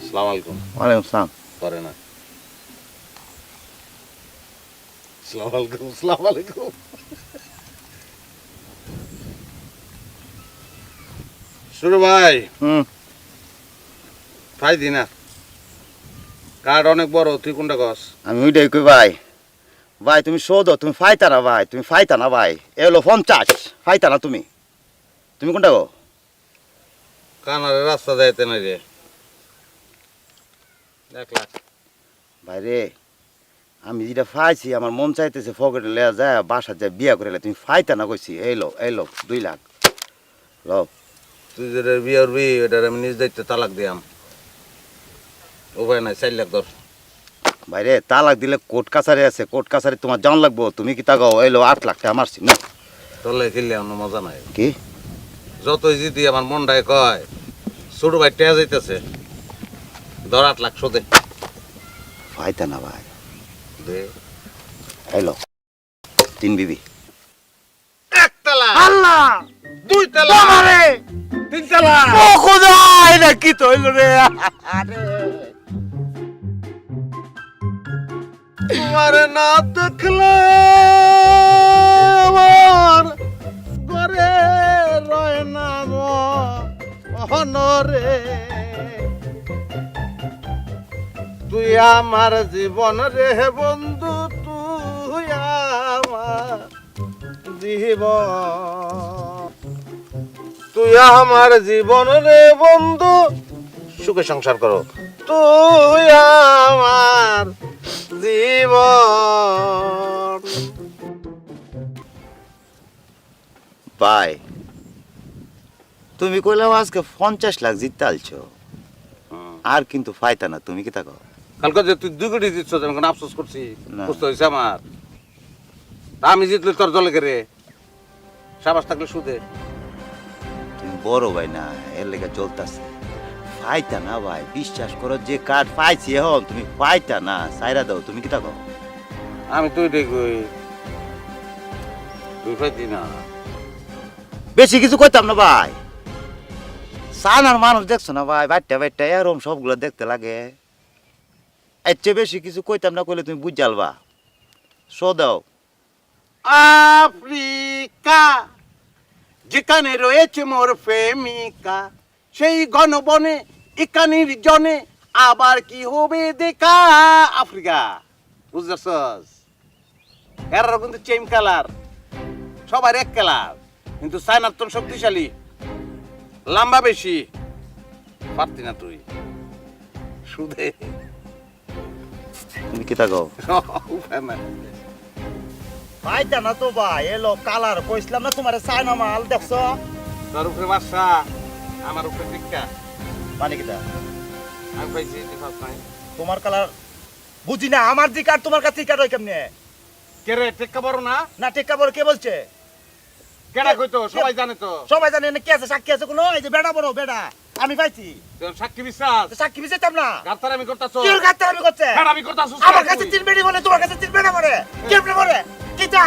আসসালামু আলাইকুম। ওয়ালাইকুম সালাম। করে না। আসসালামু আলাইকুম, আসসালামু আলাইকুম। শুরু ভাই, হুম ভাই দিনা কার্ড অনেক বড়, তুই কোনটা কস? আমি ওইটাই কই ভাই। ভাই তুমি শোধো, তুমি ফাইতা না ভাই, তুমি ফাইতা না ভাই। এ হলো 50 ফাইতা না তুমি। তুমি কোনটা গো? কানারে রাস্তা যাইতে নাই রে। 1 লাখ। ভাই রে, আমি যেটা ফাইছি আমার মন চাইতেছে ফকেটে লেয়া যায় বাসা যায় বিয়া করে লে। তুমি ফাইতা না কইছি। এই লো 2 লাখ লো। তুই যেটা বিয়ে করবি এটার আমি নিজ দায়িত্বে তালাক দিয়াম। উপায় নাই, 4 লাখ ধর। ভাই রে, তালাক দিলে কোর্ট কাছারি আছে, কোর্ট কাছারি তোমার জান লাগবো। তুমি কি তাগাও? এই লো 8 লাখ টাকা মারছি না। তোলে খেললে আমার মজা নাই। কি যতই জিতি আমার মনটায় কয় ছোট ভাই টেয়া যাইতেছে, ধর 8 লাখ শোধে ফাইতা না ভাই। দে। এই লো 3 বিবি। 1 তালা, আল্লাহ 2 তালা, আমারে 3 তালা। ও খোদা, এটা কি তো হইল রে? আরে তোমার না দেখলে আমার ঘরে রয় না মহনরে। তুই আমার জীবন রে বন্ধু, তুই আমার জীবন, তুই আমার জীবন রে বন্ধু। সুখে সংসার করো। তুই আমার জীবন। ভাই তুমি কইলাম আজকে 50 লাখ জিততে আলছো, আর কিন্তু ফাইতা না। তুমি কি তাকো? কালকে যে তুই 2 কোটি জিতছ, আমি কোনো আফসোস করছি? না। বুঝতে হয়েছে আমার। তা আমি জিতলে তোর জলে কে রে? সাবাস থাকলে সুদে। তুমি বড় ভাই না, এর লেগে চলতেছে। ফাইতা না ভাই, বিশ্বাস করো। যে কার্ড পাইছি এখন তুমি ফাইতা না, সাইরা দাও। তুমি কি তাকো? আমি তুই দেখই তুই পাইতি না। বেশি কিছু কইতাম না ভাই। সানার মানুষ দেখছো না ভাই, বাইটটা বাইটটা এরম সবগুলো দেখতে লাগে। এর চেয়ে বেশি কিছু কইতাম না, কইলে তুমি বুঝ জালবা। শো দাও। আফ্রিকা যেখানে রয়েছে মোর প্রেমিকা, সেই গণবনে একানির জনে আবার কি হবে দেখা। আফ্রিকা, বুঝতেছস? এরা কিন্তু চেম কালার, সবার এক কালার, কিন্তু চায়নার তো শক্তিশালী, লম্বা বেশি। পারতি না তুই সুদে। তুমি কি তাকো? উপায় নাই। ফাইতা না তো ভাই। এলো কালার কইছিলাম না তোমারে, সাইনা মাল দেখছো? তোর উপরে বাসা, আমার উপরে টিক্কা। মানে কি তা? আমি পাইছি তুই পাস নাই। তোমার কালার বুঝি না। আমার দিক আর তোমার কাছে কার হয় কেমনে? কে রে, টিক্কা বড় না? না টেক্কা বড় কে বলছে? কেডা কইতো? সবাই জানে তো। সবাই জানে না। কে আছে? সাক্ষী আছে কোনো? এই যে বেড়া বড় বেড়া আমি পাইছি। তোর সাক্ষী বিশ্বাস? সাক্ষী বিচেতাম না। গাত্তার আমি করতাছো? কি গাতে আমি করছে? হ্যাঁ আমি করতাছো। আমার কাছে 3 বেড়ি বলে, তোমার কাছে 3 বেড়া বলে। কেমনে বলে? কি তা?